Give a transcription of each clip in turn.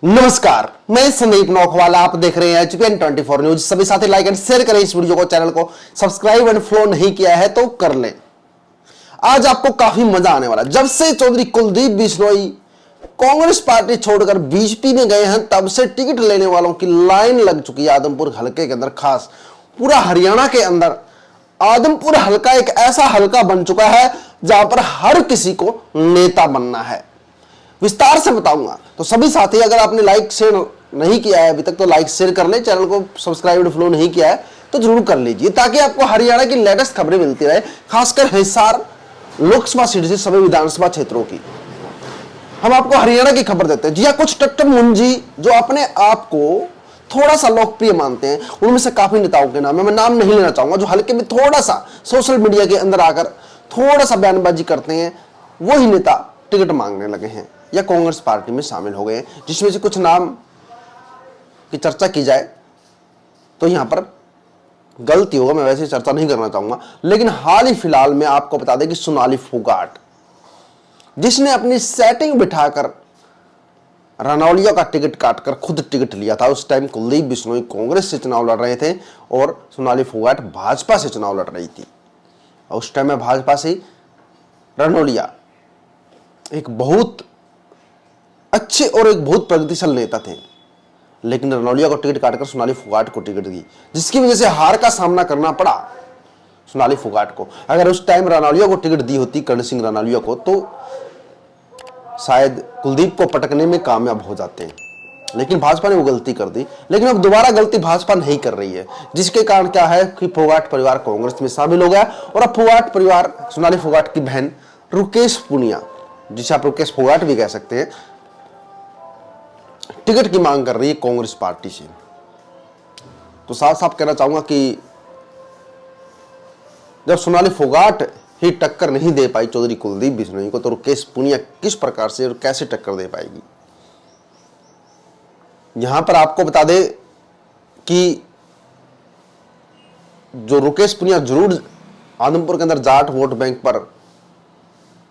नमस्कार, मैं संदीप नौखवाला। आप देख रहे हैं एचपीएन 24 न्यूज। सभी साथी लाइक एंड शेयर करें इस वीडियो को। चैनल को सब्सक्राइब एंड फॉलो नहीं किया है तो कर लें। आज आपको काफी मजा आने वाला। जब से चौधरी कुलदीप बिश्नोई कांग्रेस पार्टी छोड़कर बीजेपी में गए हैं, तब से टिकट लेने वालों की लाइन लग चुकी है आदमपुर हलके के अंदर। खास पूरा हरियाणा के अंदर आदमपुर हलका एक ऐसा हलका बन चुका है जहां पर हर किसी को नेता बनना है। विस्तार से बताऊंगा, तो सभी साथी अगर आपने लाइक शेयर नहीं किया है अभी तक तो लाइक शेयर कर ले। चैनल को सब्सक्राइब फॉलो नहीं किया है तो जरूर कर लीजिए, ताकि आपको हरियाणा की लेटेस्ट खबरें मिलती रहे, खासकर हिसार लोकसभा सीट से सभी विधानसभा क्षेत्रों की। हम आपको हरियाणा की खबर देते हैं। जी हाँ, कुछ टट्टम मुंजी जो अपने आप को थोड़ा सा लोकप्रिय मानते हैं, उनमें से काफी नेताओं के नाम है। मैं नाम नहीं लेना चाहूंगा, जो हल्के में थोड़ा सा सोशल मीडिया के अंदर आकर थोड़ा सा बयानबाजी करते हैं, वही नेता टिकट मांगने लगे हैं या कांग्रेस पार्टी में शामिल हो गए हैं। जिसमें से कुछ नाम की चर्चा की जाए तो यहां पर गलती होगा, मैं वैसे चर्चा नहीं करना चाहूंगा। लेकिन हाल ही फिलहाल में आपको बता दें कि सोनाली फोगाट, जिसने अपनी सेटिंग बिठाकर रनौलिया का टिकट काटकर खुद टिकट लिया था। उस टाइम कुलदीप बिश्नोई कांग्रेस से चुनाव लड़ रहे थे और सोनाली फोगाट भाजपा से चुनाव लड़ रही थी। उस टाइम में भाजपा से रनौलिया एक बहुत अच्छे और एक बहुत प्रगतिशील नेता थे, लेकिन रनौलिया को टिकट काटकर सोनाली फोगाट को टिकट दी, जिसकी वजह से हार का सामना करना पड़ा सोनाली फोगाट को। अगर उस टाइम रनौलिया को टिकट दी होती, कर्ण सिंह रनौलिया को, तो शायद कुलदीप को पटकने में कामयाब हो जाते हैं। लेकिन भाजपा ने वो गलती कर दी। लेकिन अब दोबारा गलती भाजपा नहीं कर रही है, जिसके कारण क्या है कि फोगाट परिवार कांग्रेस में शामिल हो गया। और अब फोगाट परिवार सोनाली फोगाट की बहन रुकेश पुनिया, जिसे आप रुकेश फोगाट भी कह सकते हैं, टिकट की मांग कर रही है कांग्रेस पार्टी से। तो साफ साफ कहना चाहूंगा कि जब सोनाली फोगाट ही टक्कर नहीं दे पाई चौधरी कुलदीप बिश्नोई को, तो रुकेश पुनिया किस प्रकार से और कैसे टक्कर दे पाएगी। यहां पर आपको बता दें कि जो रुकेश पुनिया जरूर आदमपुर के अंदर जाट वोट बैंक पर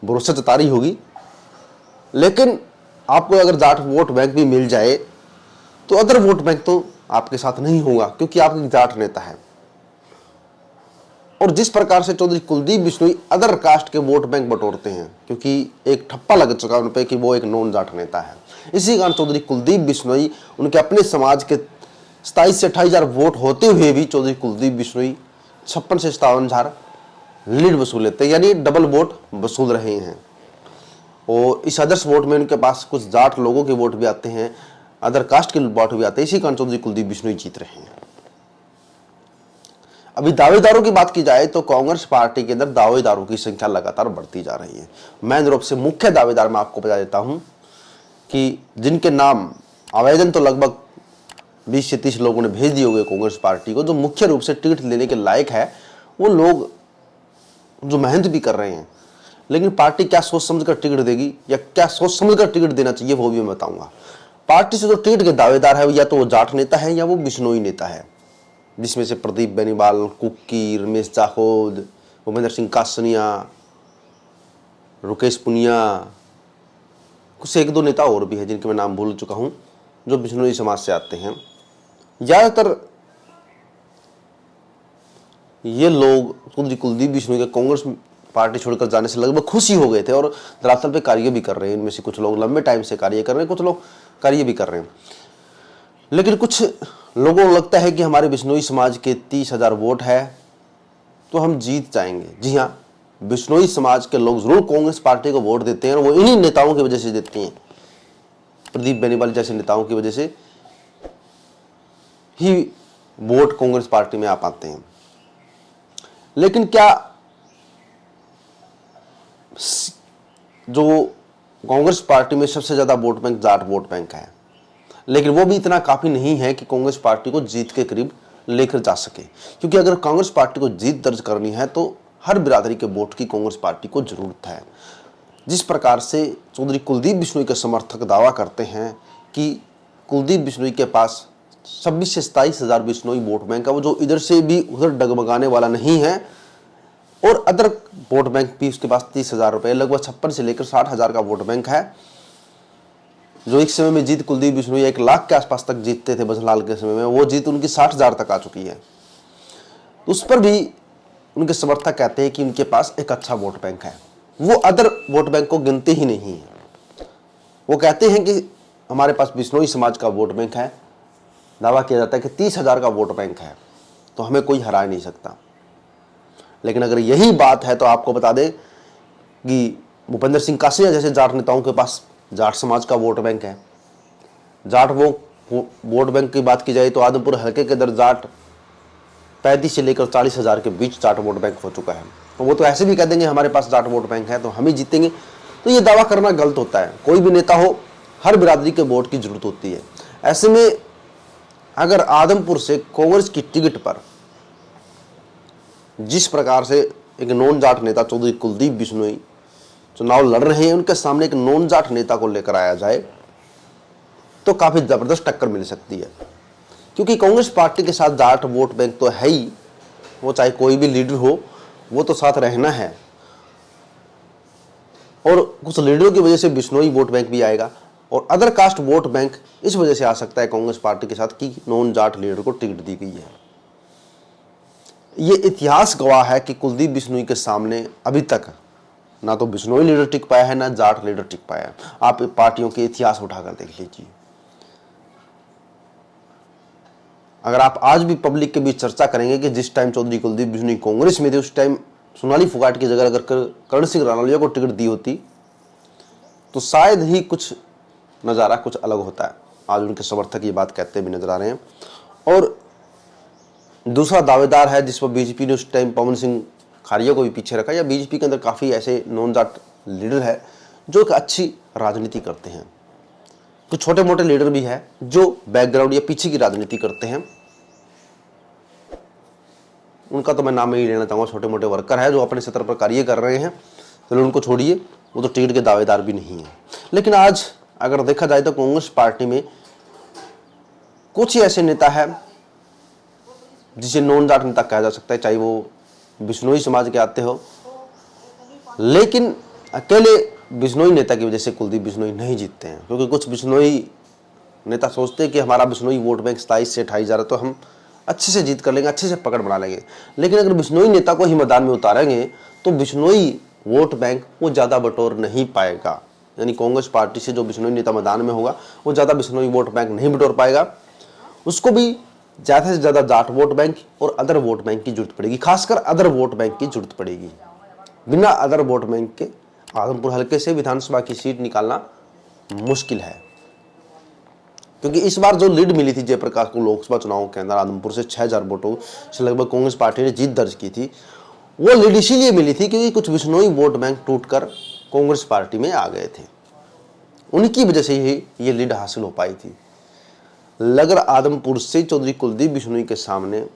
भरोसा जता रही होगी, लेकिन आपको अगर जाट वोट बैंक भी मिल जाए तो अदर वोट बैंक तो आपके साथ नहीं होगा, क्योंकि आप एक जाट नेता है। और जिस प्रकार से चौधरी कुलदीप बिश्नोई अदर कास्ट के वोट बैंक बटोरते हैं, क्योंकि एक ठप्पा लग चुका है उन पे कि वो एक नॉन जाट नेता है, इसी कारण चौधरी कुलदीप बिश्नोई उनके अपने समाज के 27 से 28,000 वोट होते हुए भी चौधरी कुलदीप बिश्नोई 56 से 57,000 लीड वसूल लेते हैं, यानी डबल वोट वसूल रहे हैं। और इस अदर्स वोट में उनके पास कुछ जाट लोगों के वोट भी आते हैं, अदर कास्ट के वोट भी आते हैं। इसी कारण चौधरी कुलदीप बिश्नोई जीत रहे हैं। अभी दावेदारों की बात की जाए तो कांग्रेस पार्टी के अंदर दावेदारों की संख्या लगातार बढ़ती जा रही है। मेन रूप से मुख्य दावेदार मैं आपको बता देता हूं कि जिनके नाम आवेदन तो लगभग 20 से 30 लोगों ने भेज दिए होंगे कांग्रेस पार्टी को, जो मुख्य रूप से टिकट लेने के लायक है, वो लोग जो मेहनत भी कर रहे हैं। लेकिन पार्टी क्या सोच समझकर टिकट देगी या क्या सोच समझकर टिकट देना चाहिए, वो भी मैं बताऊंगा। पार्टी से जो टिकट के दावेदार है, या तो वो जाट नेता है या वो बिश्नोई नेता है, जिसमें से प्रदीप बेनीवाल, कुक्की, रमेश जाखोद, भूपेंद्र सिंह कासनिया, रुकेश पुनिया, कुछ एक दो नेता और भी है जिनके मैं नाम भूल चुका हूं, जो बिश्नोई समाज से आते हैं। ज्यादातर ये लोग चौधरी कुलदीप बिश्नोई के कांग्रेस पार्टी छोड़कर जाने से लगभग खुशी हो गए थे और धरातल पे कार्य भी कर रहे हैं। इनमें से कुछ लोग लंबे टाइम से कार्य कर रहे हैं, कुछ लोग कार्य भी कर रहे हैं। लेकिन कुछ लोगों को लगता है कि हमारे बिश्नोई समाज के 30,000 वोट है तो हम जीत जाएंगे। जी हाँ, बिश्नोई समाज के लोग जरूर कांग्रेस पार्टी को वोट देते हैं, और वो इन्हीं नेताओं की वजह से देते हैं। प्रदीप बेनीवाल जैसे नेताओं की वजह से ही वोट कांग्रेस पार्टी में आ पाते हैं। लेकिन क्या जो कांग्रेस पार्टी में सबसे ज्यादा vote bank Jat vote bank है, लेकिन वो भी इतना काफी नहीं है कि कांग्रेस पार्टी को जीत के करीब लेकर जा सके। क्योंकि अगर कांग्रेस पार्टी को जीत दर्ज करनी है तो हर बिरादरी के वोट की कांग्रेस पार्टी को जरूरत है। जिस प्रकार से चौधरी कुलदीप बिश्नोई के समर्थक दावा करते हैं कि कुलदीप बिश्नोई के पास 26 से 27,000 बिश्नोई वोट बैंक है, वो जो इधर से भी उधर डगमगाने वाला नहीं है, और अदर वोट बैंक भी उसके पास 30,000 रुपए, लगभग 56 से लेकर 60,000 का वोट बैंक है। जो एक समय में जीत कुलदीप बिश्नोई 1 लाख के आसपास तक जीतते थे बजरलाल के समय में, वो जीत उनकी 60,000 तक आ चुकी है। उस पर भी उनके समर्थक कहते हैं कि उनके पास एक अच्छा वोट बैंक है, वो अदर वोट बैंक को गिनते ही नहीं है। वो कहते हैं कि हमारे पास बिश्नोई समाज का वोट बैंक है, दावा किया जाता है कि 30,000 का वोट बैंक है, तो हमें कोई हरा नहीं सकता। लेकिन अगर यही बात है तो आपको बता दें कि भूपेंद्र सिंह कासिया जैसे जाट नेताओं के पास जाट समाज का वोट बैंक है। जाट वो वोट बैंक की बात की जाए तो आदमपुर हल्के के अंदर जाट 35 से लेकर 40,000 के बीच जाट वोट बैंक हो चुका है। तो वो तो ऐसे भी कह देंगे हमारे पास जाट वोट बैंक है तो हम ही जीतेंगे, तो ये दावा करना गलत होता है। कोई भी नेता हो, हर बिरादरी के वोट की जरूरत होती है। ऐसे में अगर आदमपुर से कांग्रेस की टिकट पर जिस प्रकार से एक नॉन जाट नेता चौधरी कुलदीप बिश्नोई चुनाव लड़ रहे हैं, उनके सामने एक नॉन जाट नेता को लेकर आया जाए तो काफी जबरदस्त टक्कर मिल सकती है। क्योंकि कांग्रेस पार्टी के साथ जाट वोट बैंक तो है ही, वो चाहे कोई भी लीडर हो वो तो साथ रहना है, और कुछ लीडरों की वजह से बिश्नोई वोट बैंक भी आएगा और अदर कास्ट वोट बैंक इस वजह से आ सकता है कांग्रेस पार्टी के साथ कि नॉन जाट लीडर को टिकट दी गई है। ये इतिहास गवाह है कि कुलदीप बिश्नोई के सामने अभी तक ना तो बिश्नोई लीडर टिक पाया है, ना जाट लीडर टिक पाया है। आप पार्टियों के इतिहास उठाकर देख लीजिए। अगर आप आज भी पब्लिक के बीच चर्चा करेंगे कि जिस टाइम चौधरी कुलदीप बिश्नोई कांग्रेस में थे उस टाइम सोनाली फोगाट की जगह अगर कर्ण सिंह राणौलिया को टिकट दी होती तो शायद ही कुछ नज़ारा कुछ अलग होता है। आज उनके समर्थक ये बात कहते भी नजर आ रहे हैं। और दूसरा दावेदार है जिस पर बीजेपी ने उस टाइम पवन सिंह खारिया को भी पीछे रखा, या बीजेपी के अंदर काफ़ी ऐसे नॉन जाट लीडर है जो एक अच्छी राजनीति करते हैं। कुछ छोटे मोटे लीडर भी है जो बैकग्राउंड या पीछे की राजनीति करते हैं, उनका तो मैं नाम ही लेना चाहूँगा। छोटे मोटे वर्कर है जो अपने स्तर पर कार्य कर रहे हैं, चलो उनको छोड़िए, वो तो टिकट के दावेदार भी नहीं है। लेकिन आज अगर देखा जाए तो कांग्रेस पार्टी में कुछ ही ऐसे नेता है जिसे नॉन जाट नेता कहा जा सकता है, चाहे वो बिश्नोई समाज के आते हो, लेकिन अकेले बिश्नोई नेता की वजह से कुलदीप बिश्नोई नहीं जीतते हैं। क्योंकि कुछ बिश्नोई नेता सोचते हैं कि हमारा बिश्नोई वोट बैंक 27 से 28,000 तो हम अच्छे से जीत कर लेंगे, अच्छे से पकड़ बना लेंगे। लेकिन अगर बिश्नोई नेता को ही मैदान में उतारेंगे तो बिश्नोई वोट बैंक वो ज़्यादा बटोर नहीं पाएगा। यानी कांग्रेस पार्टी से जो बिश्नोई नेता मैदान में होगा वो ज़्यादा बिश्नोई वोट बैंक नहीं बटोर पाएगा, उसको भी ज़्यादा से ज़्यादा जाट वोट बैंक और अदर वोट बैंक की जरूरत पड़ेगी, खासकर अदर वोट बैंक की जरूरत पड़ेगी। बिना अदर वोट बैंक के आदमपुर हल्के से विधानसभा की सीट निकालना मुश्किल है। क्योंकि इस बार जो लीड मिली थी जयप्रकाश को लोकसभा चुनाव के अंदर आदमपुर से 6,000 वोटों से लगभग कांग्रेस पार्टी ने जीत दर्ज की थी, वो लीड इसीलिए मिली थी क्योंकि कुछ बिश्नोई वोट बैंक टूटकर कांग्रेस पार्टी में आ गए थे, उनकी वजह से ही ये लीड हासिल हो पाई थी। अगर आदमपुर से चौधरी कुलदीप बिश्नोई के सामने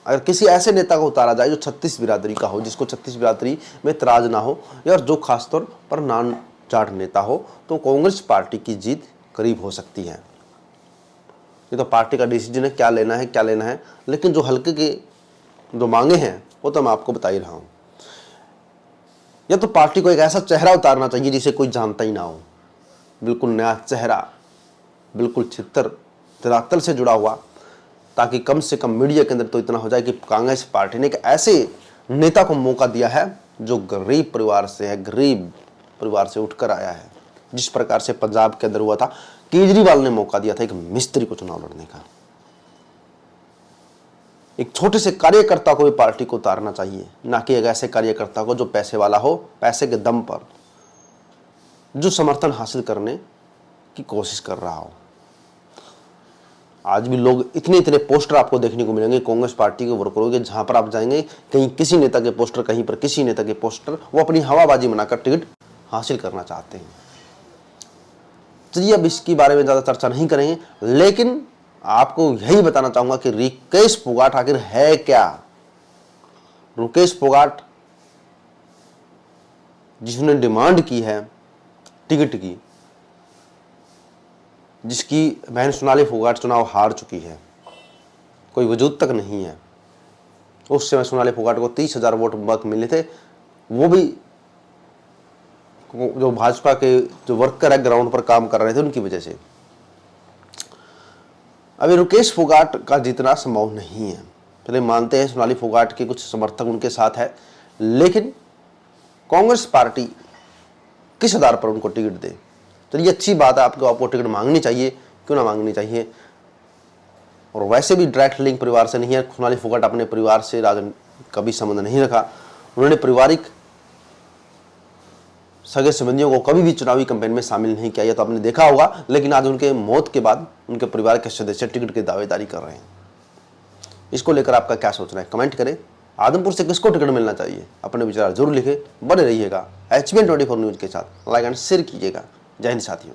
अगर किसी ऐसे नेता को उतारा जाए जो 36 बिरादरी का हो, जिसको 36 बिरादरी में तराज ना हो, या जो खासतौर पर नॉन जाट नेता हो, तो कांग्रेस पार्टी की जीत करीब हो सकती है। ये तो पार्टी का डिसीजन है, क्या लेना है क्या लेना है। लेकिन जो हल्के के जो मांगे हैं वो तो मैं आपको बता ही रहा हूँ। या तो पार्टी को एक ऐसा चेहरा उतारना चाहिए जिसे कोई जानता ही ना हो, बिल्कुल नया चेहरा, बिल्कुल छितर धरातल से जुड़ा हुआ, ताकि कम से कम मीडिया के अंदर तो इतना हो जाए कि कांग्रेस पार्टी ने एक ऐसे नेता को मौका दिया है जो गरीब परिवार से है, गरीब परिवार से उठकर आया है। जिस प्रकार से पंजाब के अंदर हुआ था, केजरीवाल ने मौका दिया था एक मिस्त्री को चुनाव लड़ने का। एक छोटे से कार्यकर्ता को भी पार्टी को उतारना चाहिए, ना कि एक ऐसे कार्यकर्ता को जो पैसे वाला हो, पैसे के दम पर जो समर्थन हासिल करने की कोशिश कर रहा हो। आज भी लोग इतने पोस्टर आपको देखने को मिलेंगे कांग्रेस पार्टी के वर्करों के, जहां पर आप जाएंगे कहीं किसी नेता के पोस्टर, कहीं पर किसी नेता के पोस्टर, वो अपनी हवाबाजी बनाकर टिकट हासिल करना चाहते हैं। चलिए अब इसके बारे में ज्यादा चर्चा नहीं करेंगे, लेकिन आपको यही बताना चाहूंगा कि रुकेश फोगाट आखिर है क्या। रुकेश फोगाट जिसने डिमांड की है टिकट की, जिसकी बहन सोनाली फोगाट चुनाव हार चुकी है, कोई वजूद तक नहीं है। उस समय सोनाली फोगाट को 30,000 वोट मत मिले थे, वो भी जो भाजपा के जो वर्कर है ग्राउंड पर काम कर रहे थे उनकी वजह से। अभी रुकेश फोगाट का जीतना संभव नहीं है। चलिए मानते हैं सोनाली फोगाट के कुछ समर्थक उनके साथ है, लेकिन कांग्रेस पार्टी किस आधार पर उनको टिकट दे? चलिए अच्छी बात है, आपको टिकट मांगनी चाहिए, क्यों ना मांगनी चाहिए। और वैसे भी डायरेक्ट लिंक परिवार से नहीं है। सोनाली फोगाट अपने परिवार से कभी संबंध नहीं रखा। उन्होंने पारिवारिक सगे संबंधियों को कभी भी चुनावी कैंपेन में शामिल नहीं किया, तो आपने देखा होगा। लेकिन आज उनके मौत के बाद उनके परिवार के सदस्य टिकट की दावेदारी कर रहे हैं। इसको लेकर आपका क्या सोचना है, कमेंट करें। आदमपुर से किसको टिकट मिलना चाहिए, अपने विचार जरूर लिखें। बने रहिएगा HBN 24 न्यूज के साथ, लाइक एंड शेयर कीजिएगा। जय हिंद साथियों।